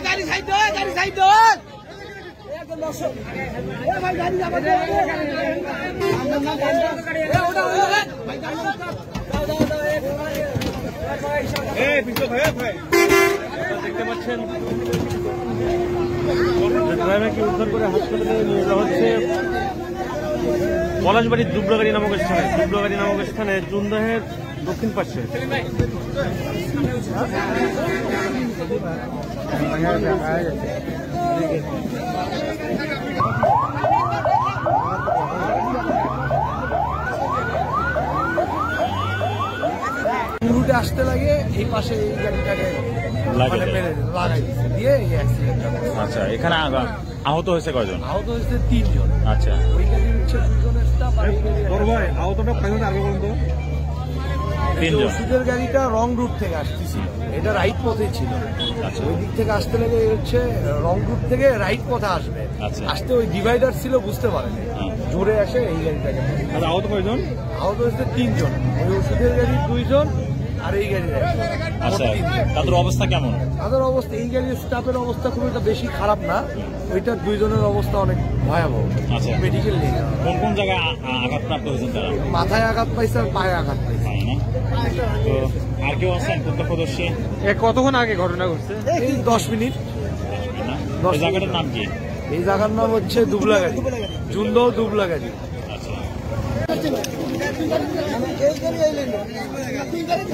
গাড়ি সাইড গাড়ি সাইড দেখতে পাচ্ছেন ড্রাইভারকে উদ্ধার করে হাসপাতালে নিয়ে যাওয়া হচ্ছে পলাশবাড়ির দুবরাগাড়ি নামক স্থানে জুনদহের দক্ষিণ পাশে। রুটে আসতে লাগে এই পাশে এই গাড়িটাকে লাগাই দিয়ে এই অ্যাক্সিডেন্ট। আচ্ছা, এখানে আহত হয়েছে কয়জন? আহত হয়েছে 3 জন। আচ্ছা, ওই গাড়ি হচ্ছে 2 জনের স্টাফ। আহতটা ওষুধের গাড়িটা রং রুট থেকে আসতেছিল, এটা রাইট পথে ছিল। আচ্ছা, ওই দিক থেকে আসতে লাগে হচ্ছে রং রুট থেকে রাইট পথে আসবে। আচ্ছা, আসতে ওই ডিভাইডার ছিল, বুঝতে পারেনি, জোরে আসে এই গাড়িটাকে। আহত কয়জন? আহত হয়েছে 3 জন। ওই ওষুধের গাড়ির 2 জন আর এই গাড়ির 1 জন। আচ্ছা, তাদের অবস্থা কেমন? তাদের অবস্থা, এই গাড়ির স্টাফের অবস্থা খুব একটা বেশি খারাপ না, ওইটার 2 জনের অবস্থা অনেক ভয়াবহ। আচ্ছা, মেডিকেল নিয়ে কোন কোন জায়গায় আঘাতপ্রাপ্ত হয়েছেন তারা? মাথায় আঘাত পাইছে আর পায়ে আঘাত পাইছে। তো আর কেউ আছেন প্রত্যক্ষদর্শী? কতক্ষণ আগে ঘটনা ঘটছে? এই 10 মিনিট। এই জায়গাটার নাম কি? এই জায়গার নাম হচ্ছে দুবলাগাড়ি, জুনদহ দুবলাগাড়ি। আচ্ছা, এই গাড়ি